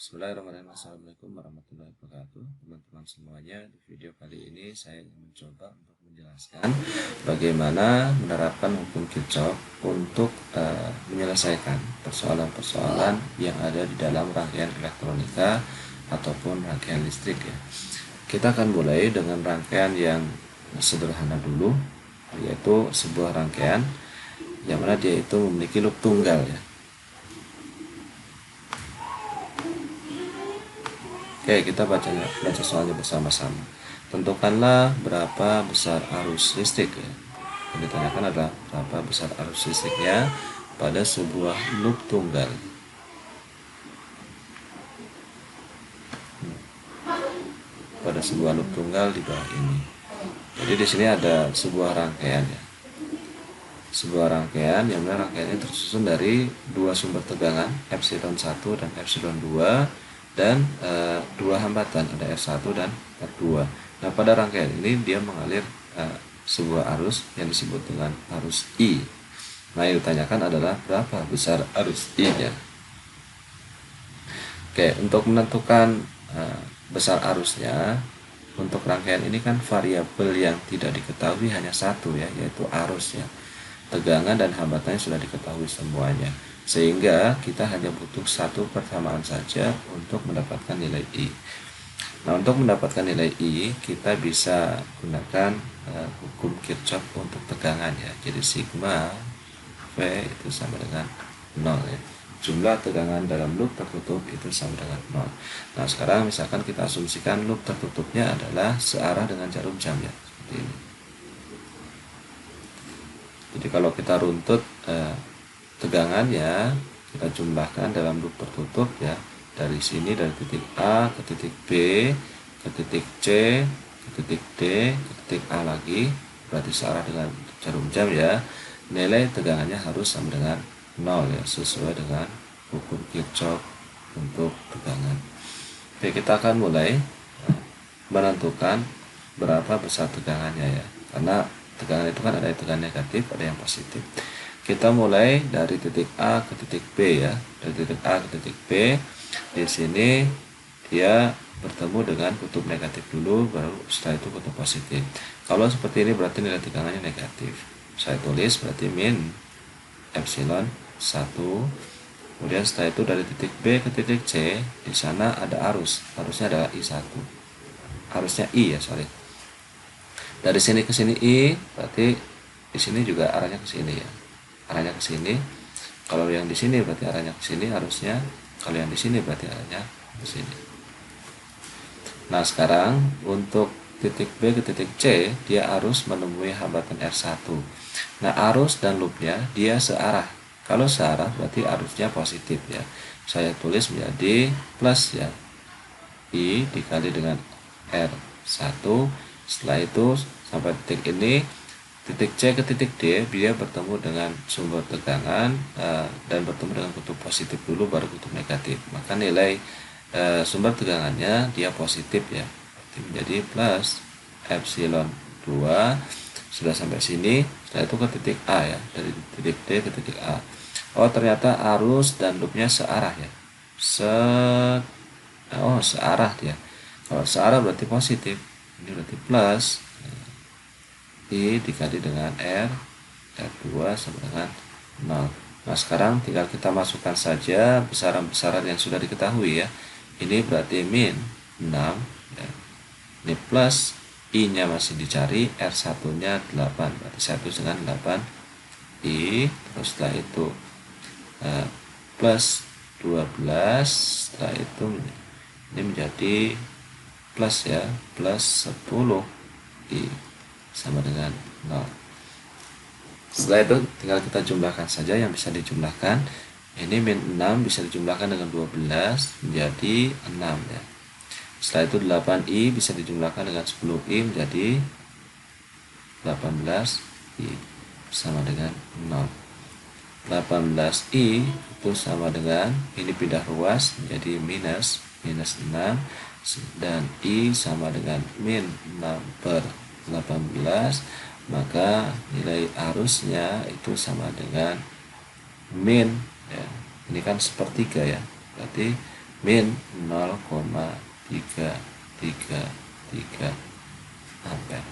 Bismillahirrahmanirrahim. Assalamualaikum warahmatullahi wabarakatuh. Teman-teman semuanya, di video kali ini saya ingin mencoba untuk menjelaskan bagaimana menerapkan hukum Kirchhoff untuk menyelesaikan persoalan-persoalan yang ada di dalam rangkaian elektronika ataupun rangkaian listrik ya. Kita akan mulai dengan rangkaian yang sederhana dulu, yaitu sebuah rangkaian yang mana dia itu memiliki loop tunggal ya. Oke, kita baca soalnya bersama-sama. Tentukanlah berapa besar arus listrik ya. Yang ditanyakan adalah berapa besar arus listriknya pada sebuah loop tunggal. Pada sebuah loop tunggal di bawah ini. Jadi di sini ada sebuah rangkaian ya. Sebuah rangkaian yang mana rangkaiannya tersusun dari dua sumber tegangan, epsilon 1 dan epsilon 2. Dan dua hambatan, ada R1 dan R2. Nah, pada rangkaian ini dia mengalir sebuah arus yang disebut dengan arus I. Nah, yang ditanyakan adalah berapa besar arus I-nya. Oke, untuk menentukan besar arusnya, untuk rangkaian ini kan variabel yang tidak diketahui hanya satu ya, yaitu arusnya. Tegangan dan hambatannya sudah diketahui semuanya, sehingga kita hanya butuh satu persamaan saja untuk mendapatkan nilai I. Nah, untuk mendapatkan nilai I, kita bisa gunakan hukum Kirchhoff untuk tegangan ya. Jadi sigma V itu sama dengan 0 ya. Jumlah tegangan dalam loop tertutup itu sama dengan 0. Nah, sekarang misalkan kita asumsikan loop tertutupnya adalah searah dengan jarum jam ya, seperti ini. Jadi kalau kita runtut tegangannya, kita jumlahkan dalam loop tertutup ya, dari sini dari titik A ke titik B ke titik C ke titik D ke titik A lagi, berarti searah dengan jarum jam ya. Nilai tegangannya harus sama dengan 0 ya, sesuai dengan hukum Kirchhoff untuk tegangan. Oke, kita akan mulai menentukan berapa besar tegangannya ya, karena tegangan itu kan ada yang tegangan negatif, ada yang positif. Kita mulai dari titik A ke titik B ya. Dari titik A ke titik B, di sini dia bertemu dengan kutub negatif dulu, baru setelah itu kutub positif. Kalau seperti ini berarti nilai tegangannya negatif. Saya tulis berarti min epsilon 1. Kemudian setelah itu dari titik B ke titik C, di sana ada arus. Arusnya adalah I1. Arusnya I ya, sorry. Dari sini ke sini I, berarti di sini juga arahnya ke sini ya. Arahnya ke sini. Kalau yang di sini berarti arahnya ke sini arusnya. Kalau yang di sini berarti arahnya ke sini. Nah, sekarang untuk titik B ke titik C, dia arus menemui hambatan R1. Nah, arus dan loopnya dia searah. Kalau searah berarti arusnya positif ya. Saya tulis menjadi plus ya. I dikali dengan R1. Setelah itu sampai titik ini, titik C ke titik D, dia bertemu dengan sumber tegangan dan bertemu dengan kutub positif dulu baru kutub negatif. Maka nilai sumber tegangannya dia positif ya, menjadi plus epsilon 2. Sudah sampai sini, setelah itu ke titik A ya, dari titik D ke titik A. Oh, ternyata arus dan loopnya searah ya. Searah dia. Kalau searah berarti positif. Ini berarti plus I dikali dengan R2 sama dengan 0. Nah, sekarang tinggal kita masukkan saja besaran-besaran yang sudah diketahui ya. Ini berarti min 6 ya. Ini plus I nya masih dicari, R1 nya 8, berarti 1 dengan 8 I. Terus setelah itu plus 12, setelah itu ini menjadi plus ya, plus 10 I sama dengan 0. Setelah itu tinggal kita jumlahkan saja yang bisa dijumlahkan. Ini min 6 bisa dijumlahkan dengan 12 menjadi 6 ya. Setelah itu 8i bisa dijumlahkan dengan 10i menjadi 18i sama dengan 0. 18i itu sama dengan, ini pindah ruas menjadi minus 6, dan I sama dengan min 6 per 18, maka nilai arusnya itu sama dengan min ya. Ini kan sepertiga ya, berarti min 0,333 ampere.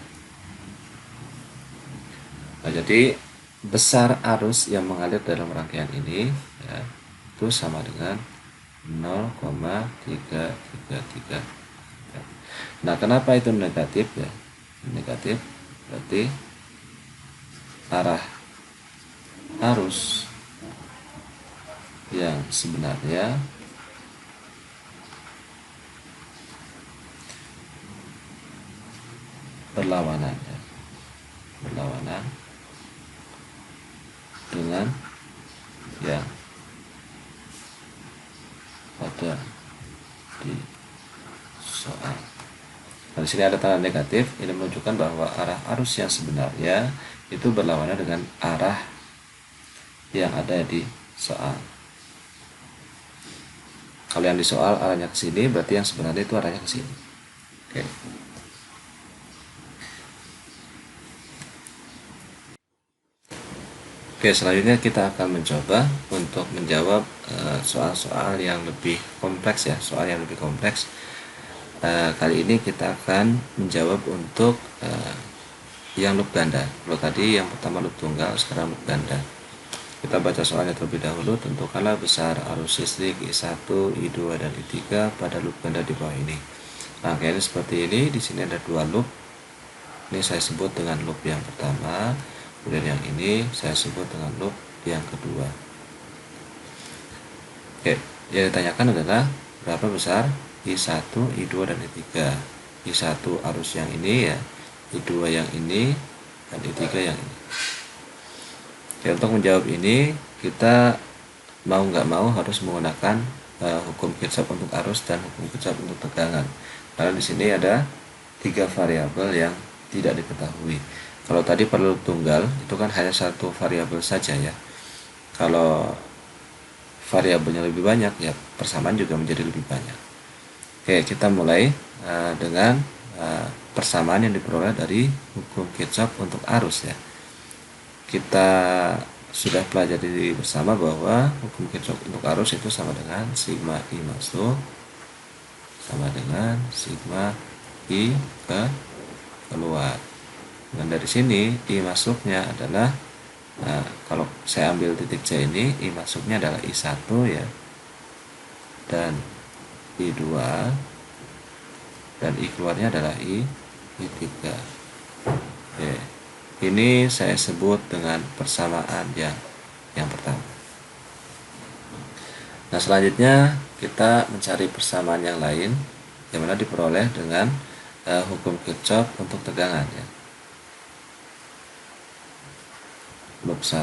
Nah, jadi besar arus yang mengalir dalam rangkaian ini ya, itu sama dengan 0,333. Nah, kenapa itu negatif ya? Negatif berarti arah arus yang sebenarnya berlawanan ya. Berlawanan dengan yang ada di soal. Nah, di sini ada tanda negatif, ini menunjukkan bahwa arah arus yang sebenarnya itu berlawanan dengan arah yang ada di soal. Kalau yang di soal arahnya ke sini, berarti yang sebenarnya itu arahnya ke sini. Oke. Oke, selanjutnya kita akan mencoba untuk menjawab soal-soal yang lebih kompleks ya, soal yang lebih kompleks. Kali ini kita akan menjawab untuk yang loop ganda. Kalau tadi yang pertama loop tunggal, sekarang loop ganda. Kita baca soalnya terlebih dahulu. Tentukanlah besar arus listrik I1, I2, dan I3 pada loop ganda di bawah ini. Rangkaiannya seperti ini. Di sini ada dua loop. Ini saya sebut dengan loop yang pertama. Kemudian yang ini saya sebut dengan loop yang kedua. Oke, yang ditanyakan adalah berapa besar I1, I2, dan I3. I1 arus yang ini ya, I2 yang ini, dan I3 yang ini. Oke, untuk menjawab ini kita mau nggak mau harus menggunakan hukum Kirchhoff untuk arus dan hukum Kirchhoff untuk tegangan. Karena di sini ada 3 variabel yang tidak diketahui. Kalau tadi perlu tunggal itu kan hanya satu variabel saja ya. Kalau variabelnya lebih banyak ya persamaan juga menjadi lebih banyak. Oke, kita mulai dengan persamaan yang diperoleh dari hukum Kirchhoff untuk arus ya. Kita sudah pelajari bersama bahwa hukum Kirchhoff untuk arus itu sama dengan sigma I masuk sama dengan sigma I keluar. Dan dari sini I masuknya adalah kalau saya ambil titik C ini, I masuknya adalah I1 ya, dan I2, dan I keluarnya adalah I3. Oke. Ini saya sebut dengan persamaan yang pertama. Nah, selanjutnya kita mencari persamaan yang lain yang mana diperoleh dengan hukum Kirchhoff untuk tegangan ya. Loop 1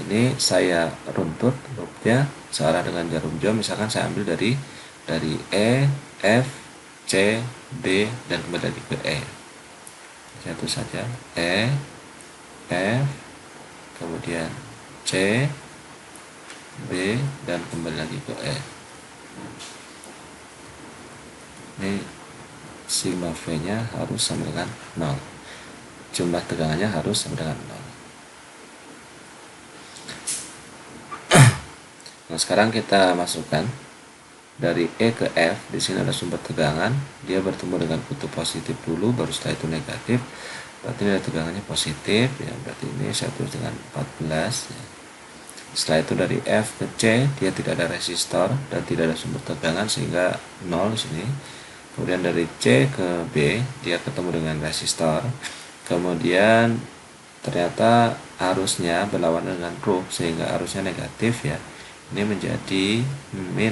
ini saya runtut loopnya searah dengan jarum jam. Misalkan saya ambil dari E, F, C, B, dan kembali lagi ke E. Satu saja E, F, kemudian C, B, dan kembali lagi ke E. Ini sigma V nya harus sama dengan 0, jumlah tegangannya harus sama dengan 0. Nah, sekarang kita masukkan dari E ke F. Di sini ada sumber tegangan, dia bertemu dengan kutub positif dulu, baru setelah itu negatif. Berarti nilai tegangannya positif ya, berarti ini saya tulis dengan 14 ya. Setelah itu dari F ke C dia tidak ada resistor dan tidak ada sumber tegangan sehingga 0 di sini. Kemudian dari C ke B dia ketemu dengan resistor. Kemudian ternyata arusnya berlawanan dengan loop sehingga arusnya negatif ya. Ini menjadi min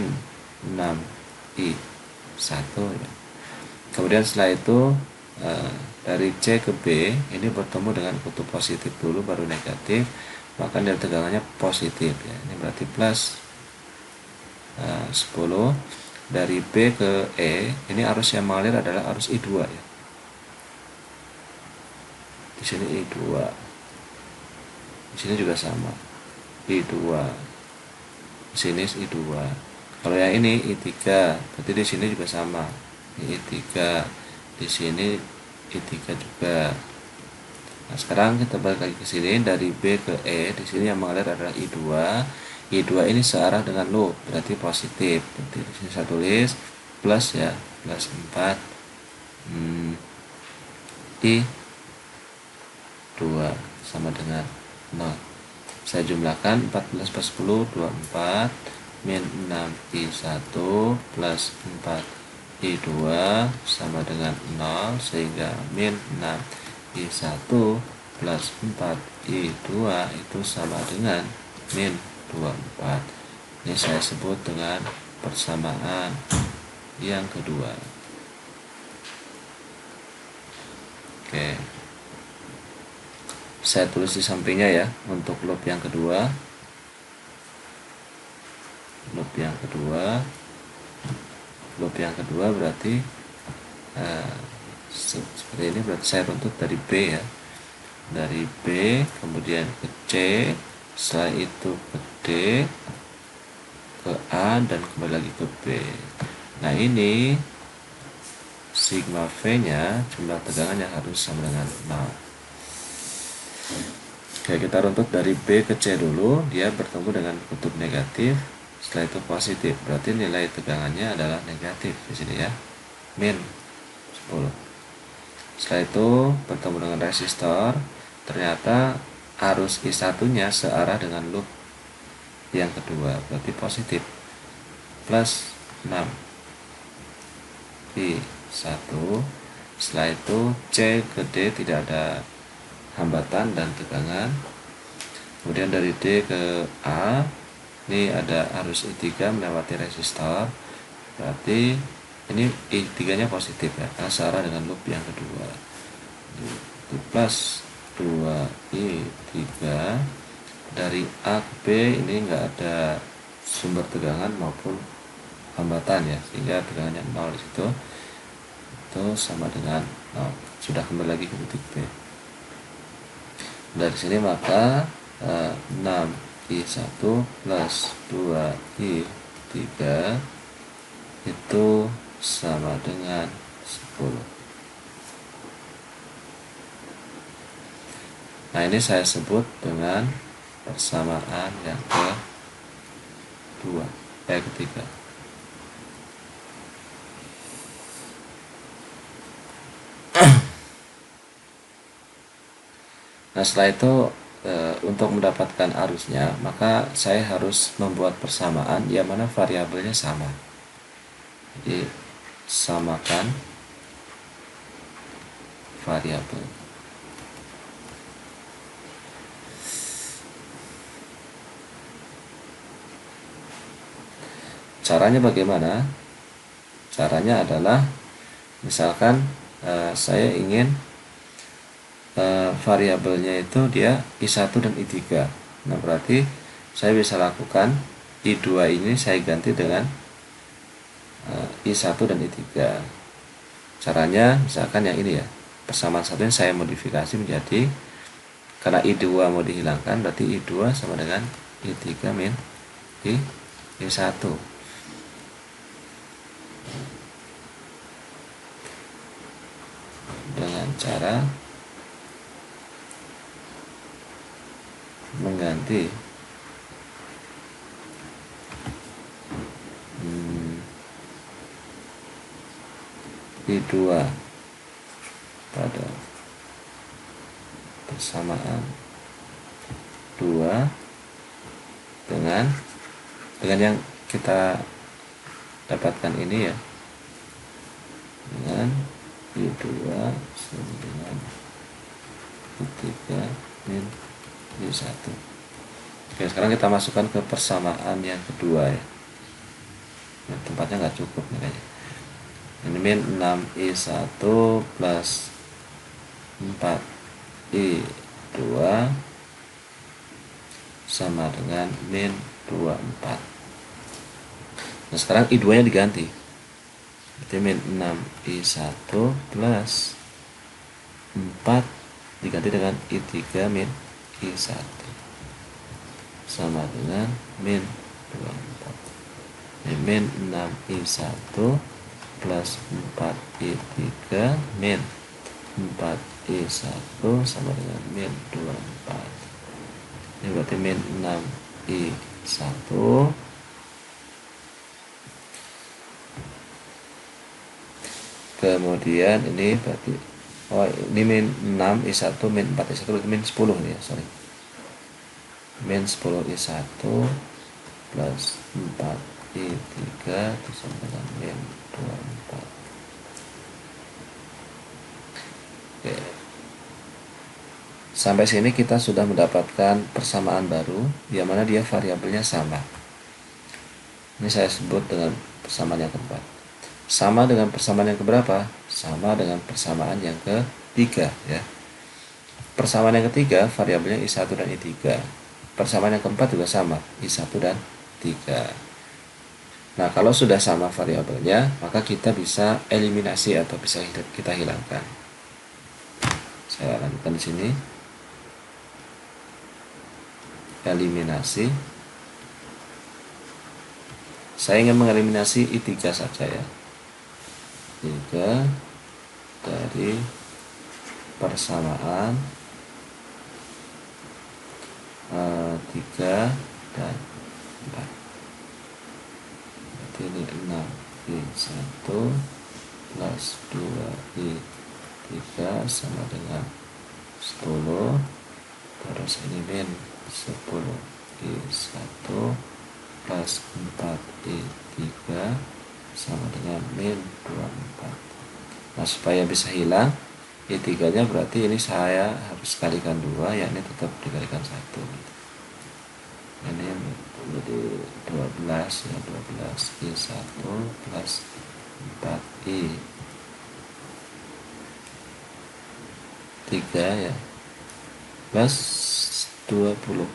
6I1 ya. Kemudian setelah itu dari C ke B ini bertemu dengan kutub positif dulu baru negatif, maka nilai tegangannya positif ya. Ini berarti plus 10. Dari B ke E ini arus yang mengalir adalah arus I2 ya. Di sini I2. Di sini juga sama. I2. Di sini I2. Kalau yang ini I3, berarti di sini juga sama. Ini I3, di sini I3 juga. Nah, sekarang kita balik lagi ke sini dari B ke E. Di sini yang mengalir adalah I2. I2 ini searah dengan loop, berarti positif. Berarti di sini saya tulis plus ya, plus 4 I2 sama dengan 0. Saya jumlahkan 14 plus 10, 24 min 6 I1 plus 4 I2 sama dengan 0, sehingga min 6 I1 plus 4 I2 itu sama dengan min 24. Ini saya sebut dengan persamaan yang kedua. Oke, saya tulis di sampingnya ya untuk loop yang kedua. Loop yang kedua berarti seperti ini, berarti saya runtut dari B ya, dari B kemudian ke C, setelah itu ke D, ke A, dan kembali lagi ke B. Nah ini sigma V nya jumlah tegangan yang harus sama dengan 0. Oke, kita runtut dari B ke C dulu. Dia bertemu dengan kutub negatif, setelah itu positif, berarti nilai tegangannya adalah negatif di sini ya, min 10. Setelah itu bertemu dengan resistor, ternyata arus I1 nya searah dengan loop yang kedua, berarti positif, plus 6 I1. Setelah itu C ke D tidak ada hambatan dan tegangan. Kemudian dari D ke A, ini ada arus I3 melewati resistor, berarti ini I3 nya positif ya, karena searah dengan loop yang kedua. Itu plus 2 I3. Dari A ke B ini enggak ada sumber tegangan maupun hambatan ya, sehingga tegangannya 0 di situ. Itu sama dengan 0. Sudah kembali lagi ke titik B. Dari sini maka 6 I1 plus 2 I3 itu sama dengan 10. Nah ini saya sebut dengan persamaan yang ketiga. Nah setelah itu untuk mendapatkan arusnya, maka saya harus membuat persamaan yang mana variabelnya sama. Jadi samakan variabel. Caranya bagaimana? Caranya adalah misalkan saya ingin variabelnya itu dia I1 dan I3. Nah berarti saya bisa lakukan I2 ini saya ganti dengan I1 dan I3. Caranya misalkan yang ini ya, persamaan satunya saya modifikasi menjadi, karena I2 mau dihilangkan, berarti I2 sama dengan I3 min I1. Dengan cara mengganti I2 pada persamaan 2 dengan yang kita dapatkan ini ya, dengan I2 sama dengan I3 min I1. Oke, sekarang kita masukkan ke persamaan yang kedua ya. Nah, tempatnya nggak cukup nih kayaknya. Ini min 6 I1 plus 4 I2 sama dengan min 24. Nah sekarang I2 nya diganti, berarti min 6 I1 plus 4 diganti dengan I3 min I1 sama dengan min 24. Min 6 I1 plus 4 I3 min 4 I1 sama dengan min 24. Ini berarti min 6 I 1. Kemudian ini berarti ini min 6 I1 min 4 I1 berarti min 10 nih ya, sorry. Min 10 I1 plus 4 I3 itu sama dengan min 24. Oke. Sampai sini kita sudah mendapatkan persamaan baru yang mana dia variabelnya sama. Ini saya sebut dengan persamaan yang keempat. Sama dengan persamaan yang keberapa? Sama dengan persamaan yang ketiga ya. Persamaan yang ketiga variabelnya I1 dan I3. Persamaan yang keempat juga sama, I1 dan 3. Nah, kalau sudah sama variabelnya, maka kita bisa eliminasi atau bisa kita hilangkan. Saya lanjutkan di sini. Eliminasi. Saya ingin mengeliminasi I3 saja ya. 3 dari persamaan 3 dan 4. Berarti ini 6 I1 plus 2 I3 sama dengan 10. Terus ini min 10 I1 plus 4 I3 sama dengan min 24. Nah, supaya bisa hilang I3 nya berarti ini saya harus kalikan 2, yakni tetap dikalikan 1. Ini menjadi 12 ya, 12 I1 plus 4 I3 ya plus 20,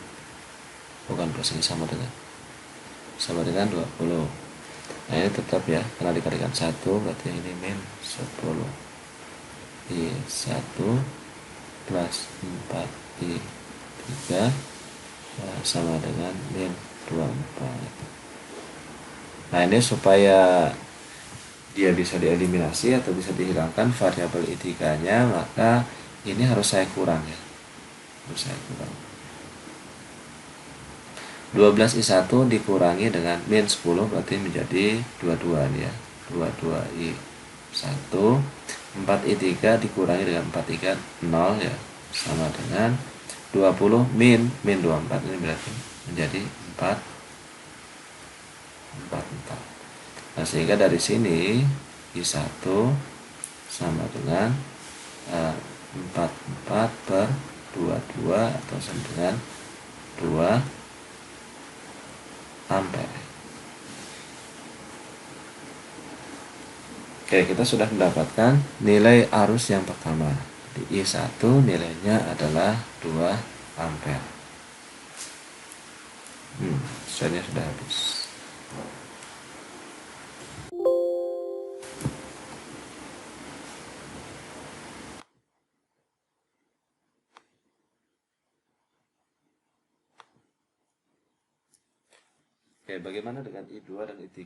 bukan plus, ini sama dengan 20. Nah, ini tetap ya, karena dikalikan 1 berarti ini min 10 I1 plus 4 I3 sama dengan min 24. Nah, ini supaya dia bisa dieliminasi atau bisa dihilangkan variabel I3 nya, maka ini harus saya kurang ya, harus saya kurang. 12 I1 dikurangi dengan min 10 berarti menjadi 22 nih ya, 22 I1. 4 I3 dikurangi dengan 4 I3 0 ya, sama dengan 20 min 24, ini berarti menjadi 4. Nah, sehingga dari sini I1 sama dengan 44 per 22 atau sama dengan 2 ampere. Oke, kita sudah mendapatkan nilai arus yang pertama. Di I1 nilainya adalah 2 ampere. Slide-nya sudah habis. Oke, bagaimana dengan I2 dan I3?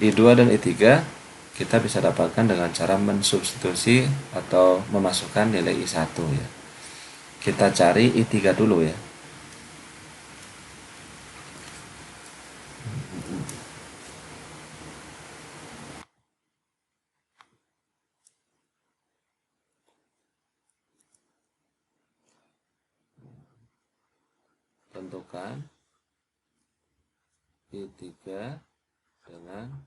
I2 dan I3 kita bisa dapatkan dengan cara mensubstitusi atau memasukkan nilai I1 ya. Kita cari I3 dulu ya. Tentukan I3 dengan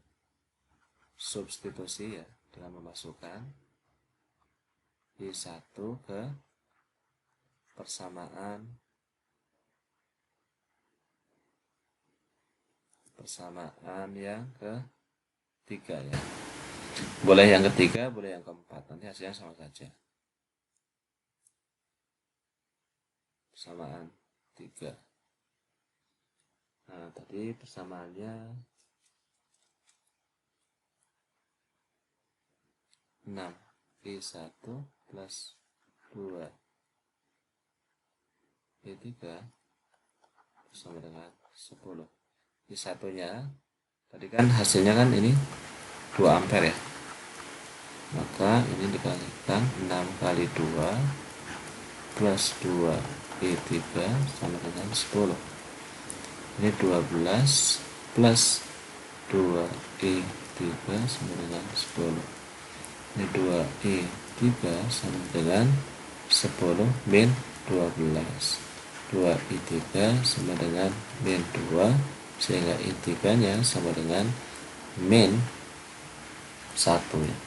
substitusi ya, dengan memasukkan I1 ke persamaan yang ketiga ya. Boleh yang ketiga, boleh yang keempat, nanti hasilnya sama saja. Persamaan 3. Nah, tadi persamaannya 6 I1 plus 2 I3 sama dengan 10. I1 nya tadi kan hasilnya kan ini 2 ampere ya, maka ini dikalikan 6 kali 2 plus 2 I3 sama dengan 10. Ini 12 plus 2I3 sama dengan 10. Ini 2I3 sama dengan 10 min 12. 2I3 sama dengan min 2, sehingga I3 nya sama dengan min 1 ya.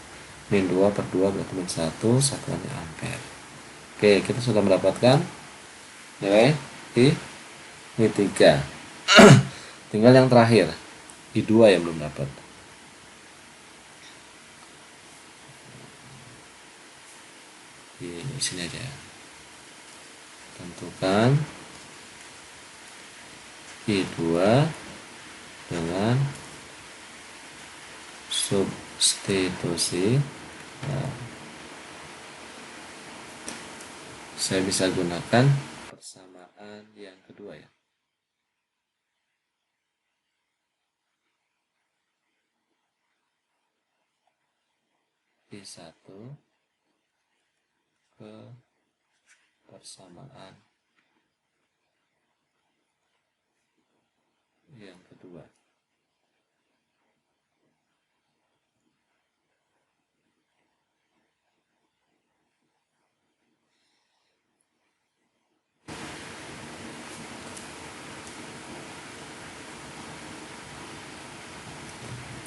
Min 2 per 2 berarti min 1, satuannya ampere. Oke, kita sudah mendapatkan nilai I3. Tinggal yang terakhir, I2 yang belum dapat. Di sini aja ya. Tentukan I2 dengan substitusi. Nah, saya bisa gunakan persamaan yang kedua ya. I1 ke persamaan yang kedua.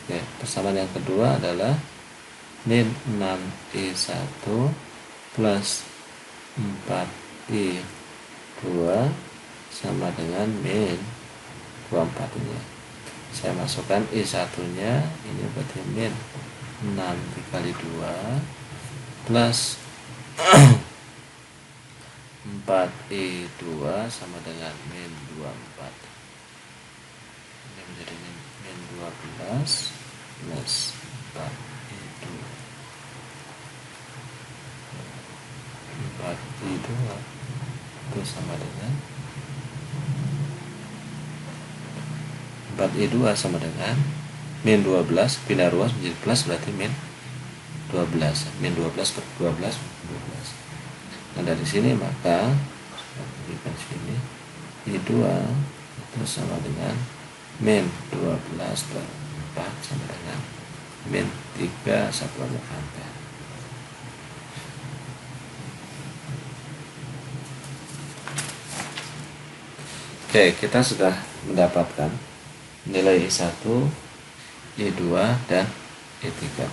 Oke, persamaan yang kedua adalah min 6I1 plus 4I2 sama dengan min 24 ini. Saya masukkan I1 nya, ini berarti min 6 dikali 2 plus 4I2 sama dengan min 24. Ini menjadi min 12 plus 4I2. 4I2 itu sama dengan 4I2 sama dengan min 12, pindah ruas menjadi plus, berarti min 12. Min 12 per 12, 12. Nah, dari sini maka berikan sini I2 itu sama dengan min 12 per 4 sama dengan min 3 satuannya ampere. Oke, kita sudah mendapatkan nilai I1, I2, dan I3.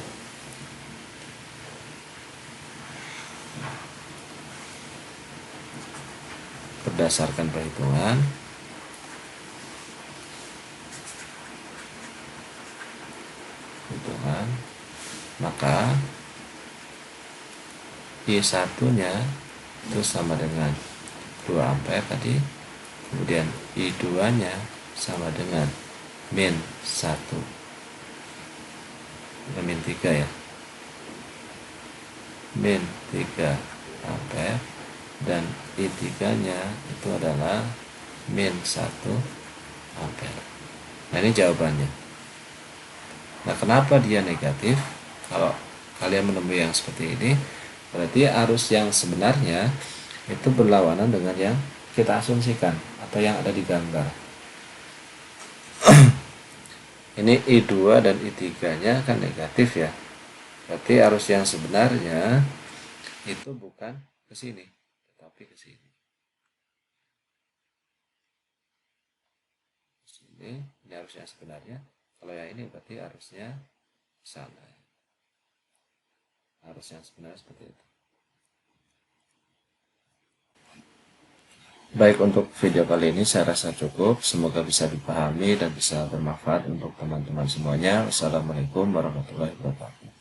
Berdasarkan perhitungan, maka I1 nya itu sama dengan 2 ampere tadi, kemudian I2 nya sama dengan min 1, min 3 ya, min 3 ampere, dan I3 nya itu adalah min 1 ampere. Nah, ini jawabannya. Nah, kenapa dia negatif? Kalau kalian menemui yang seperti ini, berarti arus yang sebenarnya itu berlawanan dengan yang kita asumsikan atau yang ada di gambar. Ini I2 dan I3 nya kan negatif ya. Berarti arus yang sebenarnya itu bukan ke sini, tetapi ke sini. Ini arus yang sebenarnya. Kalau yang ini berarti arusnya sana. Arus yang sebenarnya seperti itu. Baik, untuk video kali ini saya rasa cukup. Semoga bisa dipahami dan bisa bermanfaat untuk teman-teman semuanya. Wassalamualaikum warahmatullahi wabarakatuh.